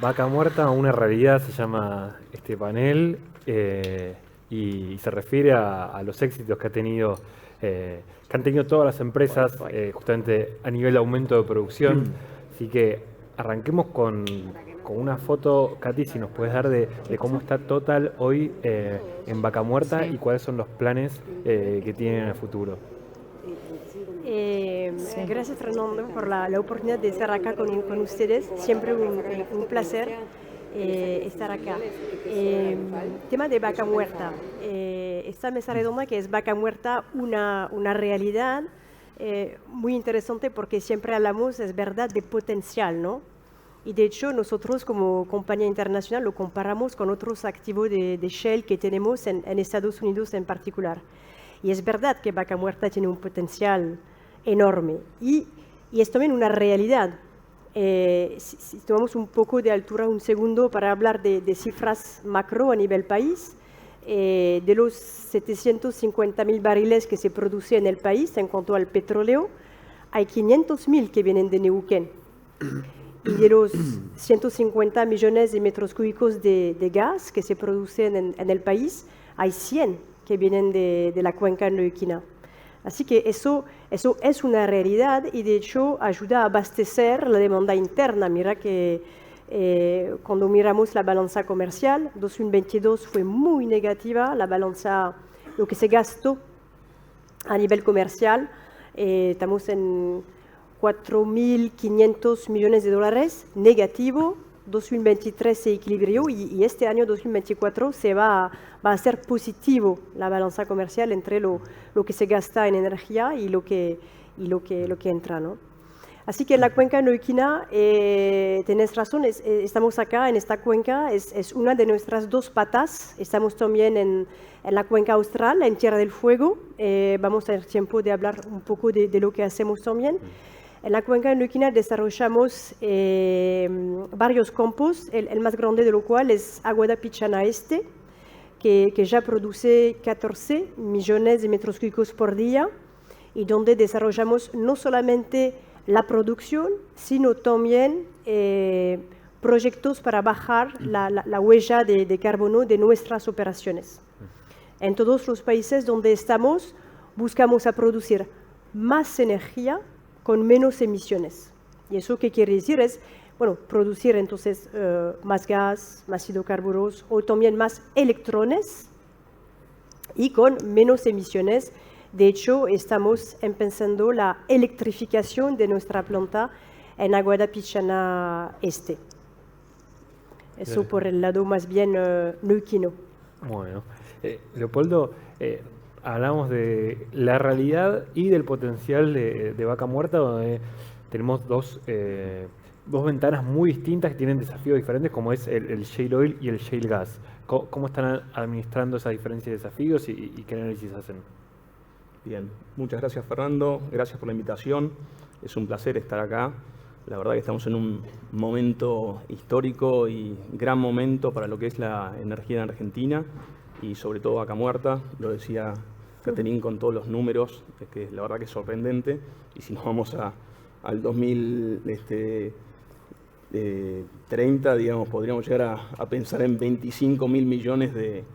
Vaca Muerta, una realidad se llama este panel y se refiere a los éxitos que han tenido todas las empresas justamente a nivel de aumento de producción. Así que arranquemos con una foto, Katy, si nos puedes dar de cómo está Total hoy en Vaca Muerta y cuáles son los planes que tienen en el futuro. Gracias, Fernando, por la oportunidad de estar acá con ustedes. Siempre un placer estar acá. Tema de Vaca Muerta. Esta mesa redonda que es Vaca Muerta, una realidad muy interesante porque siempre hablamos, es verdad, de potencial, ¿no? Y de hecho, nosotros como compañía internacional lo comparamos con otros activos de Shell que tenemos en Estados Unidos en particular. Y es verdad que Vaca Muerta tiene un potencial enorme y es también una realidad. Si tomamos un poco de altura un segundo para hablar de cifras macro a nivel país, de los 750.000 barriles que se producen en el país en cuanto al petróleo, hay 500.000 que vienen de Neuquén. Y de los 150 millones de metros cúbicos de gas que se producen en el país, hay 100 que vienen de la cuenca neuquina. Así que eso es una realidad y de hecho ayuda a abastecer la demanda interna. Mira que cuando miramos la balanza comercial, 2022 fue muy negativa, la balanza, lo que se gastó a nivel comercial, estamos en 4.500 millones de dólares negativo. 2023 se equilibró y este año 2024 va a ser positivo la balanza comercial entre lo que se gasta en energía y lo que entra, ¿no? Así que en la cuenca neuquina, tenés razón, estamos acá en esta cuenca, es una de nuestras dos patas. Estamos también en la cuenca austral, en Tierra del Fuego. Vamos a tener tiempo de hablar un poco de lo que hacemos también. En la cuenca neuquina desarrollamos varios campos, el más grande de lo cual es Aguada Pichana Este, que ya produce 14 millones de metros cúbicos por día y donde desarrollamos no solamente la producción, sino también proyectos para bajar la huella de carbono de nuestras operaciones. En todos los países donde estamos, buscamos a producir más energía con menos emisiones. ¿Y eso qué quiere decir? Es, bueno, producir entonces más gas, más hidrocarburos o también más electrones y con menos emisiones. De hecho, estamos empezando la electrificación de nuestra planta en Aguada Pichana Este. Eso por el lado más bien neuquino. Bueno, Leopoldo, hablamos de la realidad y del potencial de Vaca Muerta, donde tenemos dos ventanas muy distintas que tienen desafíos diferentes, como es el shale oil y el shale gas. ¿Cómo están administrando esa diferencia de desafíos y qué análisis hacen? Bien, muchas gracias, Fernando, gracias por la invitación. Es un placer estar acá. La verdad que estamos en un momento histórico y gran momento para lo que es la energía en Argentina y sobre todo Vaca Muerta. Lo decía Catherine con todos los números, es que la verdad que es sorprendente. Y si nos vamos al 2030, digamos, podríamos llegar a pensar en 25.000 millones de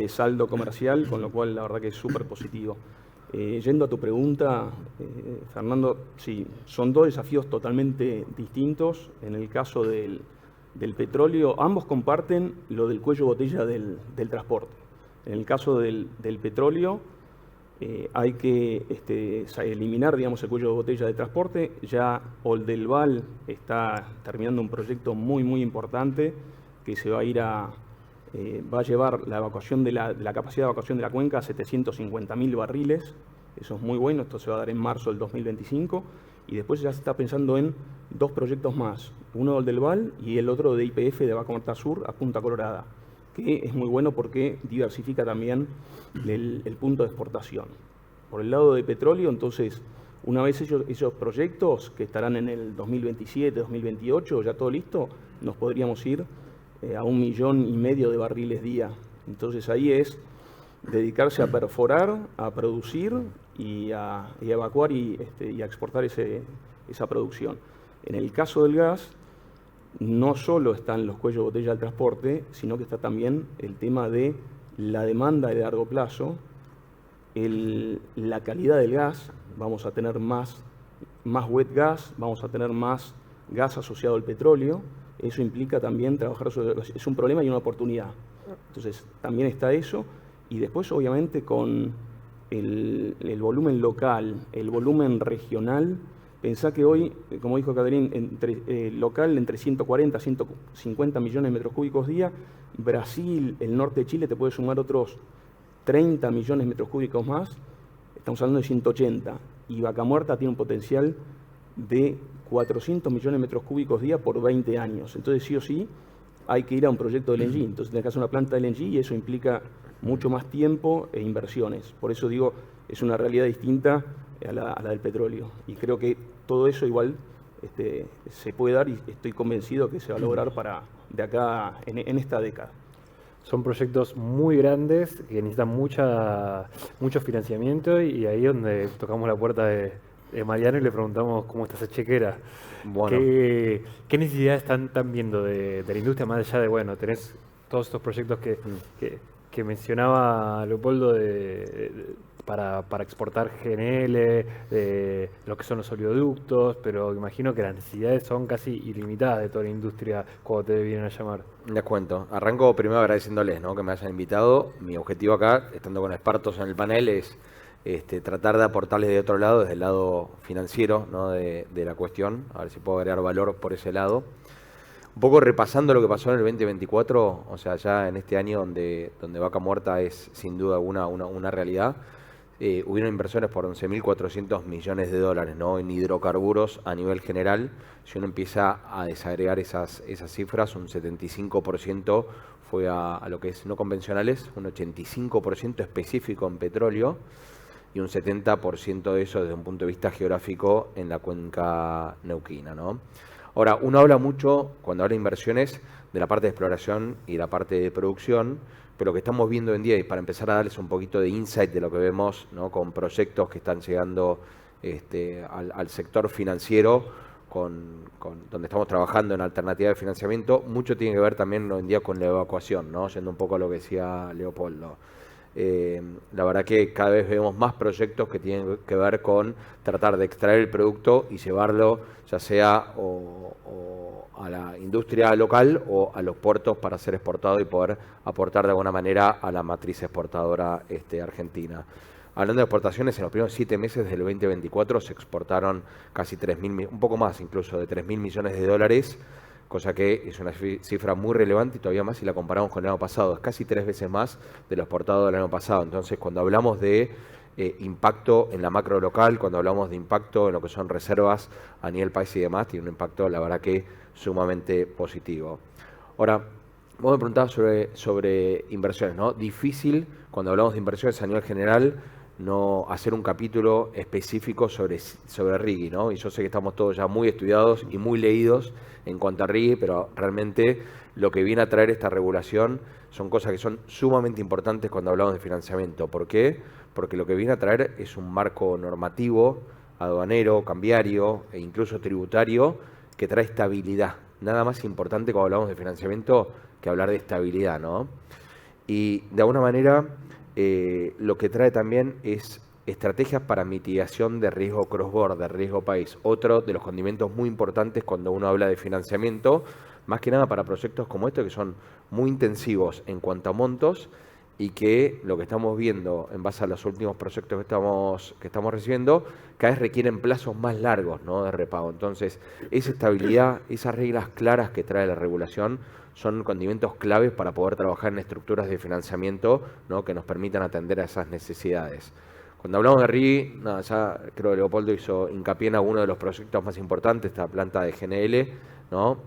saldo comercial, con lo cual la verdad que es súper positivo. Yendo a tu pregunta, Fernando, sí, son dos desafíos totalmente distintos. En el caso del petróleo, ambos comparten lo del cuello botella del transporte. En el caso del petróleo, hay que eliminar, digamos, el cuello de botella de transporte. Ya Oldelval está terminando un proyecto muy, muy importante que se va a ir va a llevar la evacuación de la capacidad de evacuación de la cuenca a 750.000 barriles. Eso es muy bueno, esto se va a dar en marzo del 2025. Y después ya se está pensando en dos proyectos más, uno de Oldelval y el otro de YPF de Vaca Muerta Sur a Punta Colorada, que es muy bueno porque diversifica también el punto de exportación. Por el lado de petróleo, entonces, una vez esos proyectos que estarán en el 2027, 2028, ya todo listo, nos podríamos ir a 1,5 millones de barriles día. Entonces ahí es dedicarse a perforar, a producir y a evacuar y a exportar esa producción. En el caso del gas, no solo están los cuellos de botella del transporte, sino que está también el tema de la demanda de largo plazo, la calidad del gas. Vamos a tener más wet gas, vamos a tener más gas asociado al petróleo. Eso implica también trabajar sobre... Es un problema y una oportunidad. Entonces, también está eso. Y después, obviamente, con el volumen local, el volumen regional. Pensá que hoy, como dijo Catherine, local entre 140 a 150 millones de metros cúbicos día. Brasil, el norte de Chile, te puede sumar otros 30 millones de metros cúbicos más. Estamos hablando de 180. Y Vaca Muerta tiene un potencial de 400 millones de metros cúbicos día por 20 años. Entonces, sí o sí, hay que ir a un proyecto de LNG. Entonces, tenés que hacer una planta de LNG y eso implica mucho más tiempo e inversiones. Por eso digo, es una realidad distinta a la del petróleo. Y creo que todo eso igual se puede dar y estoy convencido que se va a lograr para de acá en esta década. Son proyectos muy grandes que necesitan mucho financiamiento y ahí es donde tocamos la puerta de Mariano y le preguntamos cómo está esa chequera. Bueno. ¿Qué necesidades están viendo de la industria más allá de, bueno, tenés todos estos proyectos que mencionaba Leopoldo para exportar GNL, de lo que son los oleoductos, pero imagino que las necesidades son casi ilimitadas de toda la industria cuando te vienen a llamar? Les cuento. Arranco primero agradeciéndoles, ¿no?, que me hayan invitado. Mi objetivo acá, estando con expertos en el panel, es tratar de aportarles de otro lado, desde el lado financiero, ¿no?, de la cuestión, a ver si puedo agregar valor por ese lado. Un poco repasando lo que pasó en el 2024, o sea, ya en este año donde Vaca Muerta es sin duda una realidad, hubieron inversiones por 11.400 millones de dólares, ¿no?, en hidrocarburos a nivel general. Si uno empieza a desagregar esas cifras, un 75% fue a lo que es no convencionales, un 85% específico en petróleo y un 70% de eso desde un punto de vista geográfico en la cuenca neuquina, ¿no? Ahora, uno habla mucho, cuando habla de inversiones, de la parte de exploración y la parte de producción, pero lo que estamos viendo hoy en día, y para empezar a darles un poquito de insight de lo que vemos, ¿no?, con proyectos que están llegando al sector financiero, donde estamos trabajando en alternativa de financiamiento, mucho tiene que ver también hoy en día con la evacuación, ¿no?, yendo un poco a lo que decía Leopoldo. La verdad que cada vez vemos más proyectos que tienen que ver con tratar de extraer el producto y llevarlo ya sea o a la industria local o a los puertos para ser exportado y poder aportar de alguna manera a la matriz exportadora argentina. Hablando de exportaciones, en los primeros 7 meses del 2024 se exportaron casi 3.000, un poco más incluso, de 3.000 millones de dólares, cosa que es una cifra muy relevante y todavía más si la comparamos con el año pasado. Es casi 3 veces más de lo exportado del año pasado. Entonces, cuando hablamos de impacto en la macro local, cuando hablamos de impacto en lo que son reservas a nivel país y demás, tiene un impacto, la verdad, que sumamente positivo. Ahora, vos me preguntabas sobre inversiones, ¿no? Difícil, cuando hablamos de inversiones a nivel general, no hacer un capítulo específico sobre RIGI, ¿no? Y yo sé que estamos todos ya muy estudiados y muy leídos en cuanto a RIGI, pero realmente lo que viene a traer esta regulación son cosas que son sumamente importantes cuando hablamos de financiamiento. ¿Por qué? Porque lo que viene a traer es un marco normativo, aduanero, cambiario e incluso tributario que trae estabilidad. Nada más importante cuando hablamos de financiamiento que hablar de estabilidad, ¿no? Y de alguna manera lo que trae también es estrategias para mitigación de riesgo cross-border, de riesgo país. Otro de los condimentos muy importantes cuando uno habla de financiamiento, más que nada para proyectos como este que son muy intensivos en cuanto a montos y que lo que estamos viendo en base a los últimos proyectos que estamos recibiendo, cada vez requieren plazos más largos, ¿no?, de repago. Entonces, esa estabilidad, esas reglas claras que trae la regulación son condimentos claves para poder trabajar en estructuras de financiamiento, ¿no?, que nos permitan atender a esas necesidades. Cuando hablamos de RIGI, ya creo que Leopoldo hizo hincapié en alguno de los proyectos más importantes, esta planta de GNL, ¿no?,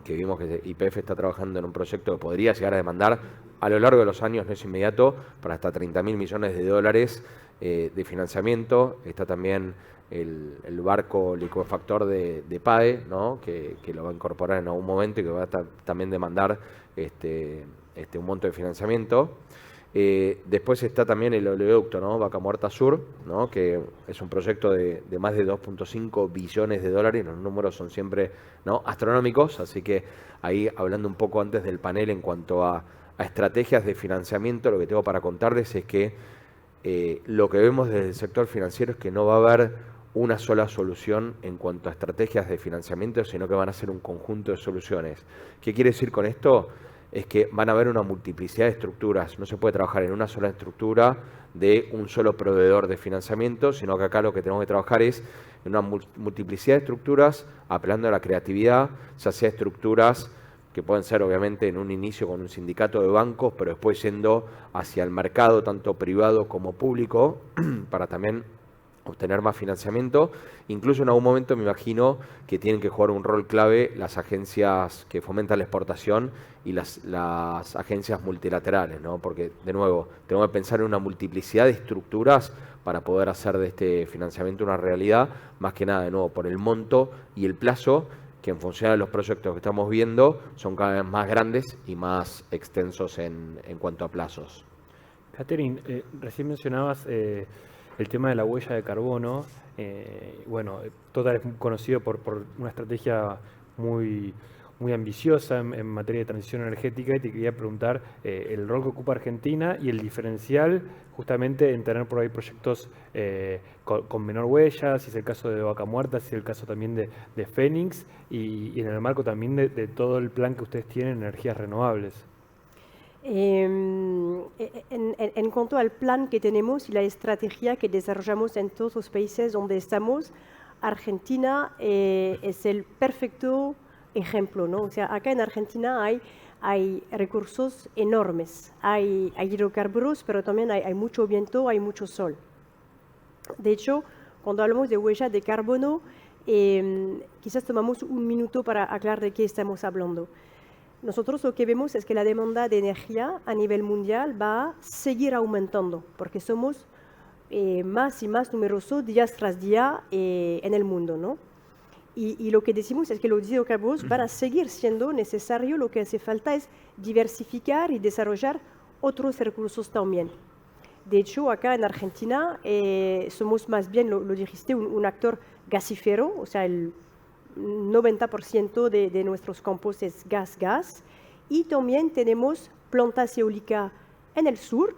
que vimos que YPF está trabajando en un proyecto que podría llegar a demandar a lo largo de los años, no es inmediato, para hasta 30.000 millones de dólares de financiamiento. Está también el barco licuefactor de PAE, ¿no?, que lo va a incorporar en algún momento y que va a también demandar un monto de financiamiento. Después está también el oleoducto, ¿no? Vaca Muerta Sur, ¿no? Que es un proyecto de más de 2.5 billones de dólares. Los números son siempre, ¿no?, astronómicos, así que ahí hablando un poco antes del panel en cuanto a estrategias de financiamiento, lo que tengo para contarles es que lo que vemos desde el sector financiero es que no va a haber una sola solución en cuanto a estrategias de financiamiento, sino que van a ser un conjunto de soluciones. ¿Qué quiere decir con esto? Es que van a haber una multiplicidad de estructuras. No se puede trabajar en una sola estructura de un solo proveedor de financiamiento, sino que acá lo que tenemos que trabajar es en una multiplicidad de estructuras, apelando a la creatividad, ya sea estructuras que pueden ser obviamente en un inicio con un sindicato de bancos, pero después yendo hacia el mercado, tanto privado como público, para también obtener más financiamiento. Incluso en algún momento me imagino que tienen que jugar un rol clave las agencias que fomentan la exportación y las agencias multilaterales, ¿no? Porque, de nuevo, tengo que pensar en una multiplicidad de estructuras para poder hacer de este financiamiento una realidad, más que nada, de nuevo, por el monto y el plazo, que en función de los proyectos que estamos viendo son cada vez más grandes y más extensos en cuanto a plazos. Catherine, recién mencionabas el tema de la huella de carbono. Bueno, Total es conocido por una estrategia muy ambiciosa en materia de transición energética, y te quería preguntar el rol que ocupa Argentina y el diferencial justamente en tener por ahí proyectos con menor huella, si es el caso de Vaca Muerta, si es el caso también de Fénix, y en el marco también de todo el plan que ustedes tienen en energías renovables. En cuanto al plan que tenemos y la estrategia que desarrollamos en todos los países donde estamos, Argentina es el perfecto ejemplo, ¿no? O sea, acá en Argentina hay recursos enormes, hay hidrocarburos, pero también hay mucho viento, hay mucho sol. De hecho, cuando hablamos de huella de carbono, quizás tomamos un minuto para aclarar de qué estamos hablando. Nosotros lo que vemos es que la demanda de energía a nivel mundial va a seguir aumentando, porque somos más y más numerosos día tras día en el mundo, ¿no? Y lo que decimos es que los hidrocarburos van a seguir siendo necesarios. Lo que hace falta es diversificar y desarrollar otros recursos también. De hecho, acá en Argentina somos más bien, lo dijiste, un actor gasífero, o sea, el 90% de nuestros campos es gas, y también tenemos plantas eólicas en el sur,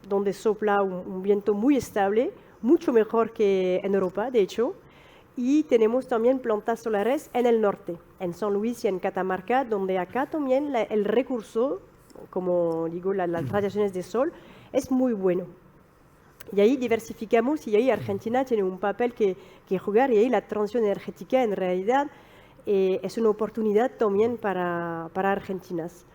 donde sopla un viento muy estable, mucho mejor que en Europa, de hecho, y tenemos también plantas solares en el norte, en San Luis y en Catamarca, donde acá también el recurso, como digo, las radiaciones de sol, es muy bueno. Y ahí diversificamos, y ahí Argentina tiene un papel que jugar, y ahí la transición energética en realidad es una oportunidad también para Argentinas.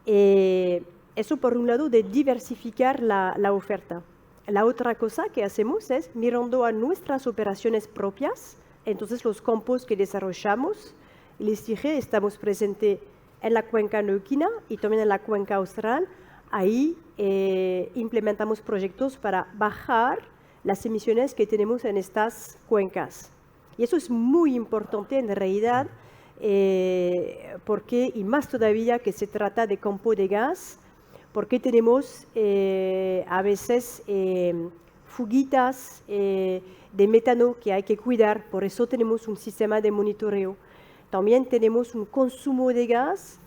Eso por un lado de diversificar la oferta. La otra cosa que hacemos es mirando a nuestras operaciones propias, entonces los campos que desarrollamos. Les dije, estamos presentes en la cuenca neuquina y también en la cuenca austral. Ahí implementamos proyectos para bajar las emisiones que tenemos en estas cuencas. Y eso es muy importante en realidad, porque, y más todavía que se trata de campo de gas, porque tenemos a veces fuguitas de metano que hay que cuidar, por eso tenemos un sistema de monitoreo. También tenemos un consumo de gas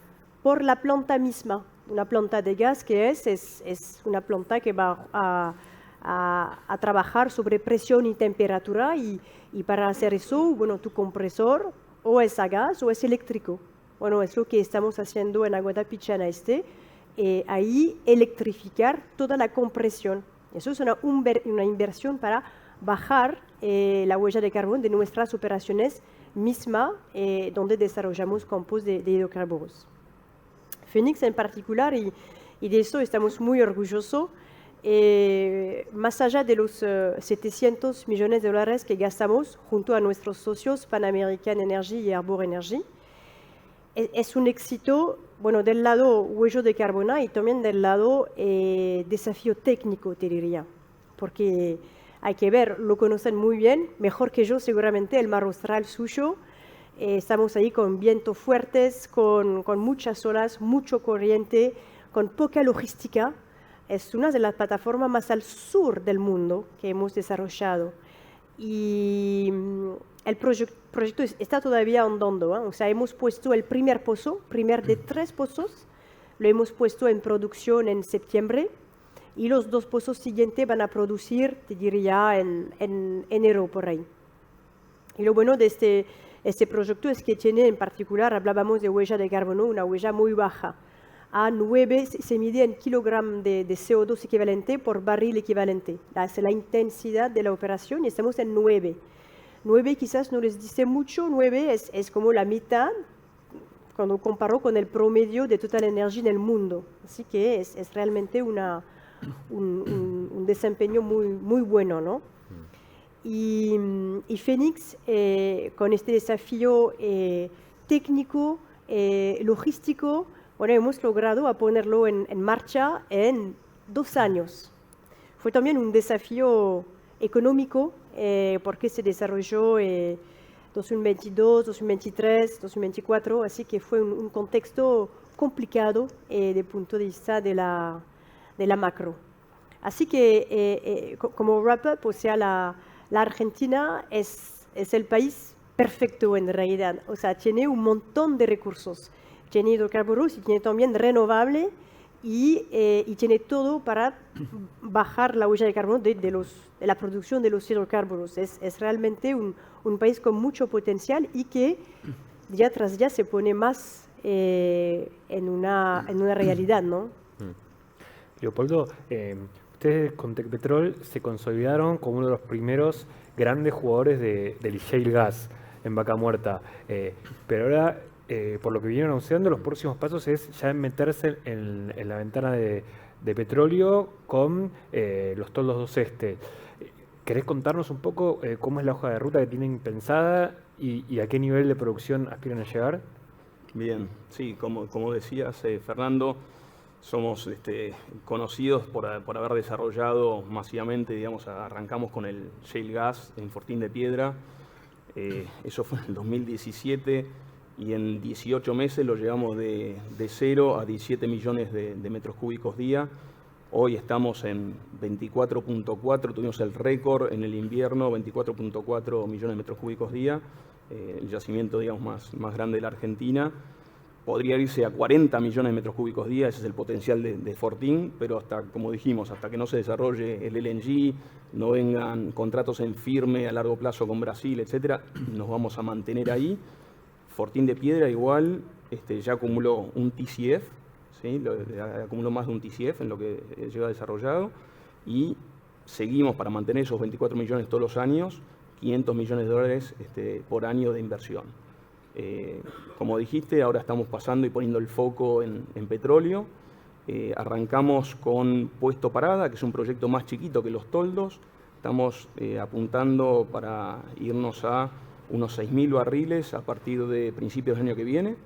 por la planta misma. Una planta de gas que es una planta que va a trabajar sobre presión y temperatura, y para hacer eso, bueno, tu compresor o es a gas o es eléctrico. Bueno, es lo que estamos haciendo en Aguada Pichana Este, ahí electrificar toda la compresión. Eso es una inversión para bajar la huella de carbono de nuestras operaciones mismas, donde desarrollamos campos de hidrocarburos. Fénix en particular, y de eso estamos muy orgullosos, más allá de los 700 millones de dólares que gastamos junto a nuestros socios Pan American Energy y Arbor Energy, es un éxito, bueno, del lado huella de carbono y también del lado desafío técnico, te diría, porque hay que ver, lo conocen muy bien, mejor que yo seguramente, el mar austral suyo. Estamos ahí con vientos fuertes, con muchas olas, mucho corriente, con poca logística. es una de las plataformas más al sur del mundo que hemos desarrollado. Y el proyecto está todavía andando, ¿eh? O sea, hemos puesto el primer pozo, primer de 3 pozos, lo hemos puesto en producción en septiembre y los 2 pozos siguientes van a producir, te diría, en enero por ahí. Y lo bueno de este proyecto es que tiene en particular, hablábamos de huella de carbono, una huella muy baja. A 9 se mide en kilogramos de CO2 equivalente por barril equivalente. Es la intensidad de la operación y estamos en 9. 9 quizás no les dice mucho, 9 es como la mitad cuando comparo con el promedio de Total Energy en el mundo. Así que es realmente un desempeño muy bueno, ¿no? Y Fénix, con este desafío técnico, logístico, bueno, hemos logrado ponerlo en marcha en 2 años. Fue también un desafío económico porque se desarrolló 2022, 2023, 2024, así que fue un contexto complicado desde el punto de vista de la macro. Así que como wrap-up, o sea, la Argentina es el país perfecto en realidad, o sea, tiene un montón de recursos. Tiene hidrocarburos y tiene también renovable y tiene todo para bajar la huella de carbono de la producción de los hidrocarburos. Es realmente un país con mucho potencial y que día tras día se pone más en una realidad, ¿no? Leopoldo, ustedes con Tecpetrol se consolidaron como uno de los primeros grandes jugadores del shale gas en Vaca Muerta, pero ahora por lo que vinieron anunciando, los próximos pasos es ya meterse en la ventana de petróleo con los toldos 2 este. ¿Querés contarnos un poco cómo es la hoja de ruta que tienen pensada y a qué nivel de producción aspiran a llegar? Bien, sí, como decías, Fernando, somos conocidos por haber desarrollado masivamente, digamos, arrancamos con el shale gas en Fortín de Piedra, eso fue en el 2017, y en 18 meses lo llevamos de 0 a 17 millones de metros cúbicos día. Hoy estamos en 24.4, tuvimos el récord en el invierno, 24.4 millones de metros cúbicos día, el yacimiento, digamos, más grande de la Argentina. Podría irse a 40 millones de metros cúbicos día, ese es el potencial de Fortín, pero hasta, como dijimos, hasta que no se desarrolle el LNG, no vengan contratos en firme a largo plazo con Brasil, etcétera, nos vamos a mantener ahí. Fortín de Piedra igual ya acumuló un TCF, ¿sí? Acumuló más de un TCF en lo que lleva desarrollado y seguimos para mantener esos 24 millones todos los años, 500 millones de dólares por año de inversión. Como dijiste, ahora estamos pasando y poniendo el foco en petróleo. Arrancamos con Puesto Parada, que es un proyecto más chiquito que los toldos. Estamos apuntando para irnos a unos 6.000 barriles a partir de principios del año que viene.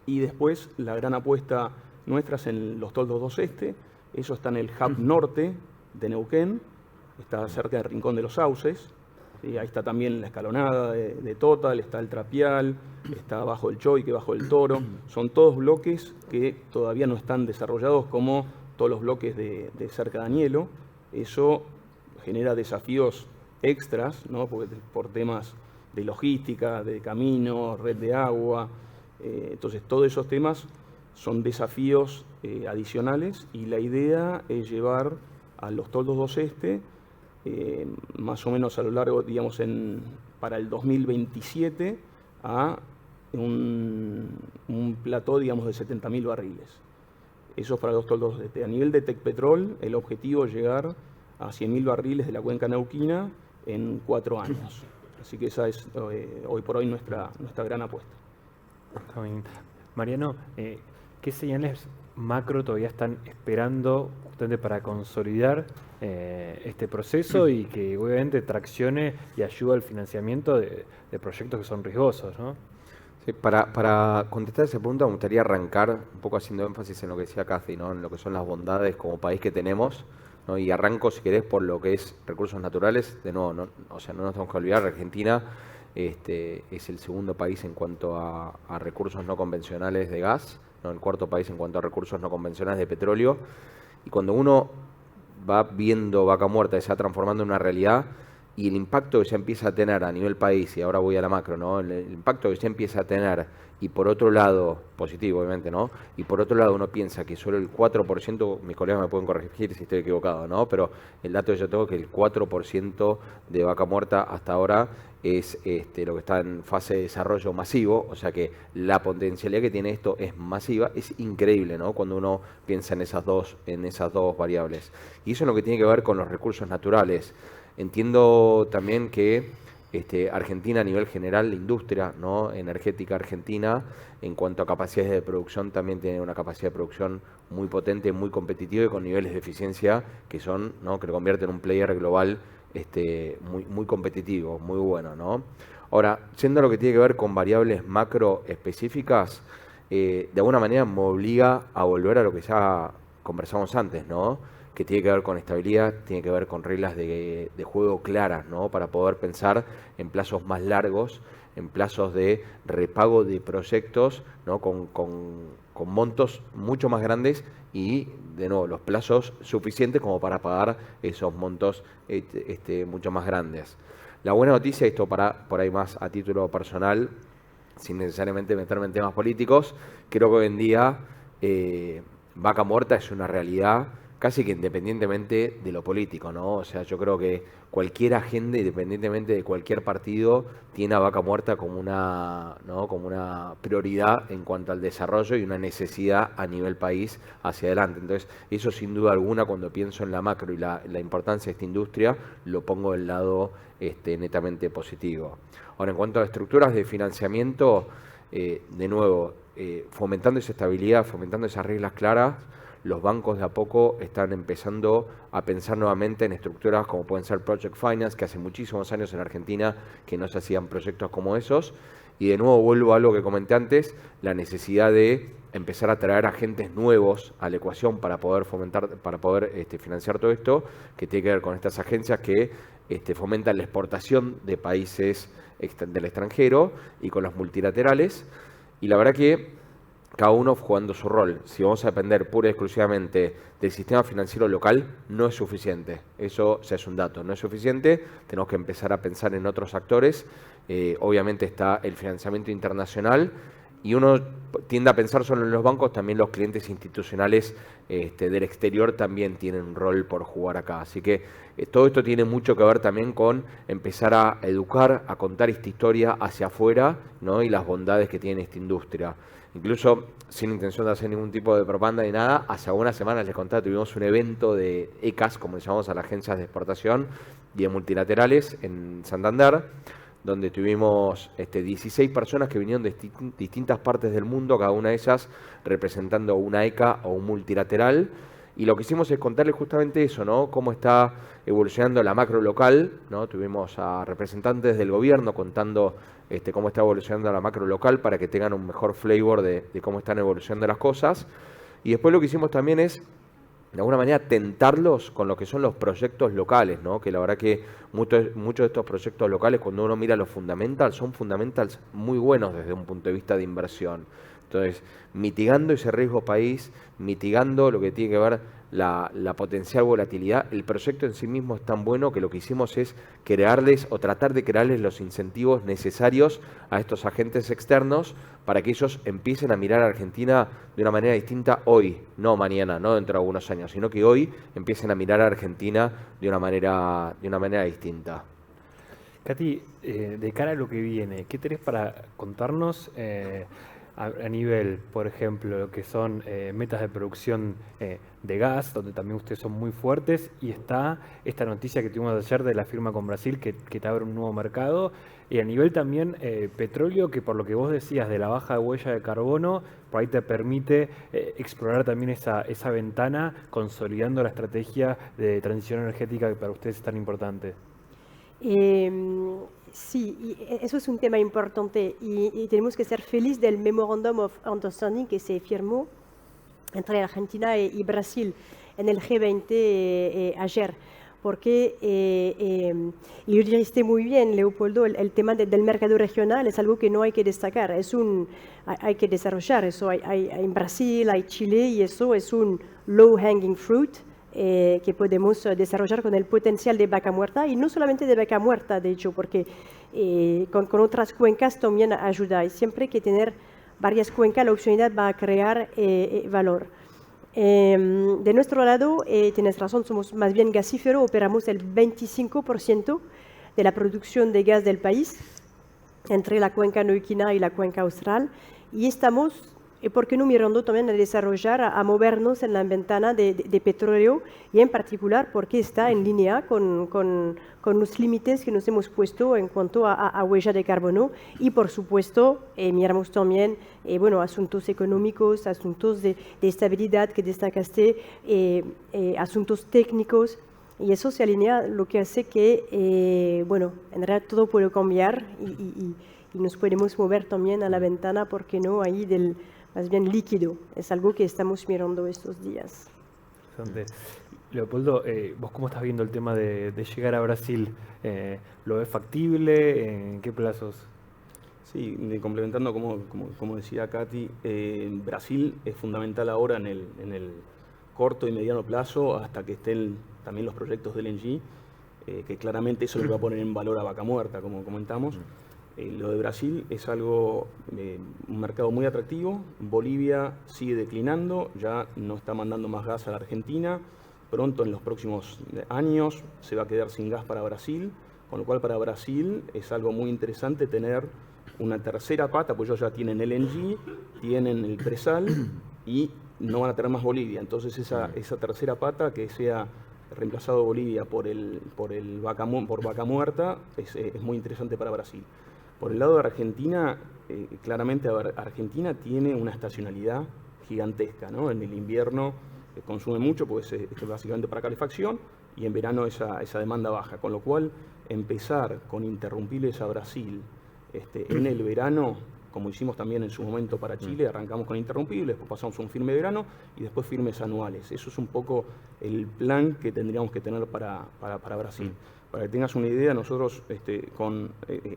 Y después la gran apuesta nuestra es en los toldos 2 este. Eso está en el hub norte de Neuquén, está cerca del Rincón de los Sauces. ¿Sí? Ahí está también la escalonada de Total, está el Trapial, está bajo el Choique, bajo el Toro. Son todos bloques que todavía no están desarrollados como todos los bloques de cerca de Anielo. Eso genera desafíos extras, ¿no? por temas de logística, de camino, red de agua. Entonces todos esos temas son desafíos adicionales y la idea es llevar a los toldos 2 este más o menos a lo largo, digamos, para el 2027 a un plató, digamos, de 70.000 barriles. Eso es para los toldos 2 este. A nivel de Tecpetrol, el objetivo es llegar a 100.000 barriles de la cuenca neuquina en 4 años. Así que esa es hoy por hoy nuestra gran apuesta. Está bien. Mariano, ¿qué señales macro todavía están esperando justamente para consolidar este proceso y que obviamente traccione y ayude al financiamiento de proyectos que son riesgosos, ¿no? Sí, para contestar esa pregunta me gustaría arrancar un poco haciendo énfasis en lo que decía Cathy, ¿no? En lo que son las bondades como país que tenemos, ¿no? Y arranco, si querés, por lo que es recursos naturales. De nuevo, no nos tenemos que olvidar, Argentina es el segundo país en cuanto a recursos no convencionales de gas, ¿no? El cuarto país en cuanto a recursos no convencionales de petróleo. Y cuando uno va viendo Vaca Muerta y se va transformando en una realidad, y el impacto que se empieza a tener a nivel país, y ahora voy a la macro, ¿no? El impacto que se empieza a tener, y por otro lado, positivo obviamente, ¿no? Y por otro lado uno piensa que solo el 4%, mis colegas me pueden corregir si estoy equivocado, ¿no? Pero el dato que yo tengo es que el 4% de Vaca Muerta hasta ahora es lo que está en fase de desarrollo masivo, o sea que la potencialidad que tiene esto es masiva, es increíble, ¿no? Cuando uno piensa en esas dos variables. Y eso es lo que tiene que ver con los recursos naturales. Entiendo también que Argentina a nivel general, la industria, ¿no?, energética argentina, en cuanto a capacidades de producción, también tiene una capacidad de producción muy potente, muy competitiva y con niveles de eficiencia que son, ¿no?, que lo convierten en un player global muy competitivo, muy bueno, ¿no? Ahora, yendo a lo que tiene que ver con variables macro específicas, de alguna manera me obliga a volver a lo que ya conversamos antes, ¿no?, que tiene que ver con estabilidad, tiene que ver con reglas de juego claras, ¿no?, para poder pensar en plazos más largos, en plazos de repago de proyectos, ¿no?, con montos mucho más grandes y, de nuevo, los plazos suficientes como para pagar esos montos mucho más grandes. La buena noticia, esto por ahí más a título personal, sin necesariamente meterme en temas políticos, creo que hoy en día Vaca Muerta es una realidad casi que independientemente de lo político, ¿no? O sea, yo creo que cualquier agenda, independientemente de cualquier partido, tiene a Vaca Muerta como una, ¿no?, como una prioridad en cuanto al desarrollo y una necesidad a nivel país hacia adelante. Entonces, eso sin duda alguna, cuando pienso en la macro y la importancia de esta industria, lo pongo del lado netamente positivo. Ahora, en cuanto a estructuras de financiamiento, de nuevo, fomentando esa estabilidad, fomentando esas reglas claras, los bancos de a poco están empezando a pensar nuevamente en estructuras como pueden ser Project Finance, que hace muchísimos años en Argentina que no se hacían proyectos como esos. Y de nuevo vuelvo a algo que comenté antes, la necesidad de empezar a traer agentes nuevos a la ecuación para poder fomentar, para poder financiar todo esto, que tiene que ver con estas agencias que fomentan la exportación de países del extranjero y con los multilaterales. Y la verdad que cada uno jugando su rol. Si vamos a depender pura y exclusivamente del sistema financiero local, no es suficiente. Eso ya es un dato, no es suficiente. Tenemos que empezar a pensar en otros actores. Obviamente está el financiamiento internacional y uno tiende a pensar solo en los bancos, también los clientes institucionales del exterior también tienen un rol por jugar acá. Así que todo esto tiene mucho que ver también con empezar a educar, a contar esta historia hacia afuera, ¿no?, y las bondades que tiene esta industria. Incluso, sin intención de hacer ningún tipo de propaganda ni nada, hace algunas semanas les contaba, tuvimos un evento de ECAS, como le llamamos a las agencias de exportación y de multilaterales en Santander, donde tuvimos 16 personas que vinieron de distintas partes del mundo, cada una de ellas representando una ECA o un multilateral. Y lo que hicimos es contarles justamente eso, ¿no?, cómo está evolucionando la macro local, ¿no? Tuvimos a representantes del gobierno contando cómo está evolucionando la macro local para que tengan un mejor flavor de cómo están evolucionando las cosas. Y después lo que hicimos también es, de alguna manera, tentarlos con lo que son los proyectos locales, ¿no?, que la verdad que muchos de estos proyectos locales, cuando uno mira los fundamentals, son fundamentals muy buenos desde un punto de vista de inversión. Entonces, mitigando ese riesgo país, mitigando lo que tiene que ver la potencial volatilidad, el proyecto en sí mismo es tan bueno que lo que hicimos es crearles o tratar de crearles los incentivos necesarios a estos agentes externos para que ellos empiecen a mirar a Argentina de una manera distinta hoy, no mañana, no dentro de algunos años, sino que hoy empiecen a mirar a Argentina de una manera distinta. Katy, de cara a lo que viene, ¿qué tenés para contarnos a nivel, por ejemplo, lo que son metas de producción de gas, donde también ustedes son muy fuertes, y está esta noticia que tuvimos ayer de la firma con Brasil que te abre un nuevo mercado, y a nivel también petróleo, que por lo que vos decías de la baja de huella de carbono, por ahí te permite explorar también esa ventana, consolidando la estrategia de transición energética que para ustedes es tan importante. Sí, y eso es un tema importante y tenemos que ser felices del Memorandum of Understanding que se firmó entre Argentina y Brasil en el G20 ayer, porque, y lo dijiste muy bien, Leopoldo, el tema del mercado regional es algo que no hay que destacar, hay que desarrollar eso, hay en Brasil, hay Chile, y eso es un low hanging fruit que podemos desarrollar con el potencial de Vaca Muerta, y no solamente de Vaca Muerta, de hecho, porque con otras cuencas también ayuda, y siempre que tener varias cuencas la opcionalidad va a crear valor. De nuestro lado, tienes razón, somos más bien gasífero, operamos el 25% de la producción de gas del país, entre la cuenca neuquina y la cuenca austral, y estamos, ¿por qué no mirando también a desarrollar, a movernos en la ventana de petróleo, y en particular porque está en línea con los límites que nos hemos puesto en cuanto a huella de carbono, y por supuesto miramos también asuntos económicos, asuntos de estabilidad que destacaste, asuntos técnicos, y eso se alinea, lo que hace que en realidad todo puede cambiar y nos podemos mover también a la ventana, ¿por qué no?, ahí del más bien líquido. Es algo que estamos mirando estos días. Interesante. Leopoldo, ¿vos cómo estás viendo el tema de llegar a Brasil? ¿Lo ves factible? ¿En qué plazos? Sí, complementando como decía Katy, Brasil es fundamental ahora en el corto y mediano plazo, hasta que estén también los proyectos de LNG, que claramente eso le va a poner en valor a Vaca Muerta, como comentamos. Lo de Brasil es algo, un mercado muy atractivo. Bolivia sigue declinando, ya no está mandando más gas a la Argentina. Pronto, en los próximos años, se va a quedar sin gas para Brasil, con lo cual para Brasil es algo muy interesante tener una tercera pata, pues ellos ya tienen LNG, tienen el presal y no van a tener más Bolivia. Entonces esa tercera pata, que sea reemplazado Bolivia por Vaca Muerta, es muy interesante para Brasil. Por el lado de Argentina, claramente Argentina tiene una estacionalidad gigantesca, ¿no? En el invierno consume mucho, pues es básicamente para calefacción, y en verano esa demanda baja, con lo cual empezar con interrumpibles a Brasil en el verano, como hicimos también en su momento para Chile, arrancamos con interrumpibles, después pasamos a un firme de verano y después firmes anuales. Eso es un poco el plan que tendríamos que tener para Brasil. Para que tengas una idea, nosotros con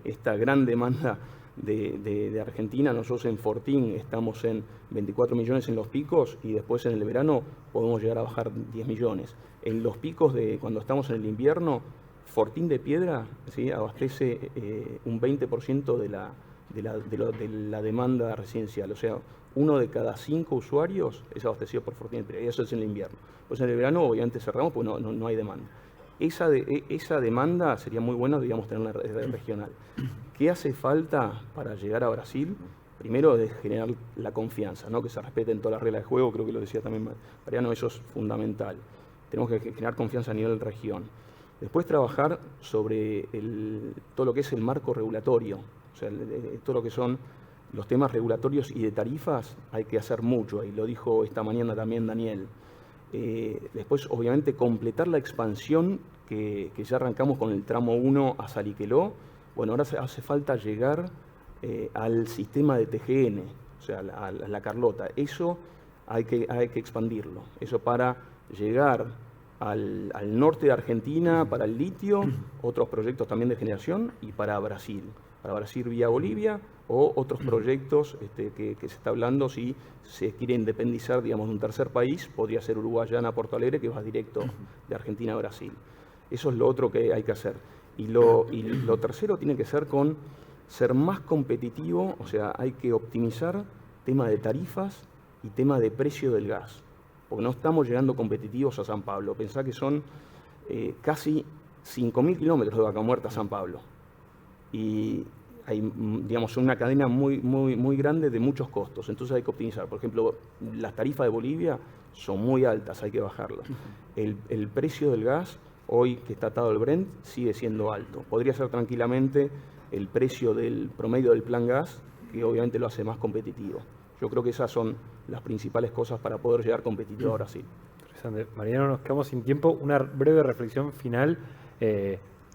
esta gran demanda de Argentina, nosotros en Fortín estamos en 24 millones en los picos, y después en el verano podemos llegar a bajar 10 millones. En los picos de cuando estamos en el invierno, Fortín de Piedra, ¿sí?, abastece un 20% de la demanda residencial. O sea, 1 de cada 5 usuarios es abastecido por Fortín de Piedra, y eso es en el invierno. Pues en el verano obviamente cerramos porque no hay demanda. Esa demanda sería muy buena, digamos, tenerla regional. ¿Qué hace falta para llegar a Brasil? Primero, es generar la confianza, ¿no?, que se respeten todas las reglas de juego, creo que lo decía también Mariano, eso es fundamental. Tenemos que generar confianza a nivel región. Después, trabajar sobre todo lo que es el marco regulatorio, o sea, todo lo que son los temas regulatorios y de tarifas, hay que hacer mucho, y lo dijo esta mañana también Daniel. Después, obviamente, completar la expansión que ya arrancamos con el tramo 1 a Saliqueló. Bueno, ahora hace falta llegar al sistema de TGN, o sea, a la Carlota. Eso hay que expandirlo. Eso para llegar al norte de Argentina, para el litio, otros proyectos también de generación, y para Brasil vía Bolivia, o otros proyectos que se está hablando, si se quiere independizar, digamos, de un tercer país, podría ser Uruguayana, Porto Alegre, que va directo de Argentina a Brasil. Eso es lo otro que hay que hacer. Y lo tercero tiene que ser con ser más competitivo, o sea, hay que optimizar tema de tarifas y tema de precio del gas, porque no estamos llegando competitivos a San Pablo. Pensá que son casi 5.000 kilómetros de Vaca Muerta a San Pablo. Y hay, digamos, una cadena muy grande de muchos costos, entonces hay que optimizar. Por ejemplo, las tarifas de Bolivia son muy altas, hay que bajarlas. El precio del gas, hoy que está atado al Brent, sigue siendo alto. Podría ser tranquilamente el precio del promedio del plan gas, que obviamente lo hace más competitivo. Yo creo que esas son las principales cosas para poder llegar competitivo a Brasil. Interesante. Mariano, nos quedamos sin tiempo. Una breve reflexión final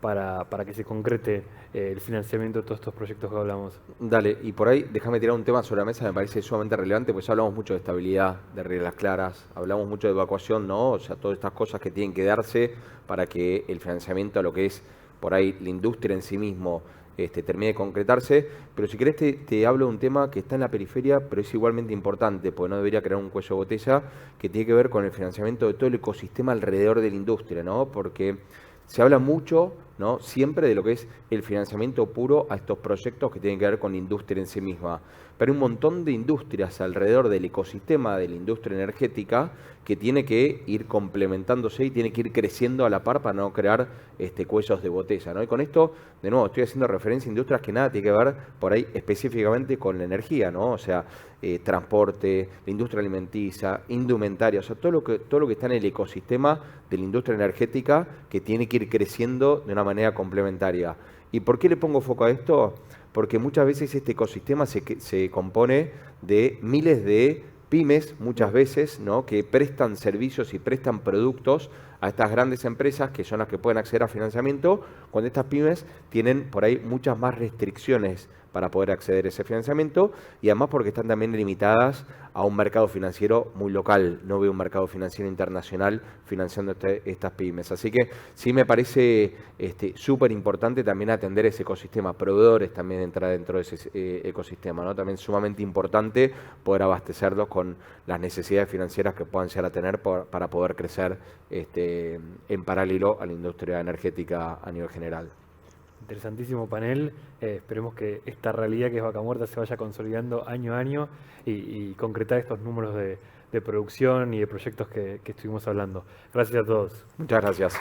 para que se concrete el financiamiento de todos estos proyectos que hablamos. Dale, y por ahí déjame tirar un tema sobre la mesa, me parece sumamente relevante, pues ya hablamos mucho de estabilidad, de reglas claras, hablamos mucho de evacuación, ¿no? O sea, todas estas cosas que tienen que darse para que el financiamiento a lo que es por ahí la industria en sí mismo termine de concretarse. Pero si querés te hablo de un tema que está en la periferia, pero es igualmente importante, porque no debería crear un cuello de botella, que tiene que ver con el financiamiento de todo el ecosistema alrededor de la industria, ¿no? Porque se habla mucho, ¿no?, siempre de lo que es el financiamiento puro a estos proyectos que tienen que ver con la industria en sí misma. Pero hay un montón de industrias alrededor del ecosistema de la industria energética que tiene que ir complementándose y tiene que ir creciendo a la par para no crear cuellos de botella, ¿no? Y con esto, de nuevo, estoy haciendo referencia a industrias que nada tiene que ver por ahí específicamente con la energía, ¿no? O sea, transporte, la industria alimenticia, indumentaria, o sea, todo lo que está en el ecosistema de la industria energética que tiene que ir creciendo de una manera complementaria. ¿Y por qué le pongo foco a esto? Porque muchas veces este ecosistema se compone de miles de pymes, muchas veces, ¿no?, que prestan servicios y prestan productos a estas grandes empresas que son las que pueden acceder a financiamiento, cuando estas pymes tienen por ahí muchas más restricciones para poder acceder a ese financiamiento y además porque están también limitadas a un mercado financiero muy local. No veo un mercado financiero internacional financiando estas pymes. Así que sí me parece súper importante también atender ese ecosistema. Proveedores también entrar dentro de ese ecosistema, ¿no? También sumamente importante poder abastecerlos con las necesidades financieras que puedan llegar a tener para poder crecer en paralelo a la industria energética a nivel general. Interesantísimo panel. Esperemos que esta realidad que es Vaca Muerta se vaya consolidando año a año y concretar estos números de producción y de proyectos que estuvimos hablando. Gracias a todos. Muchas gracias.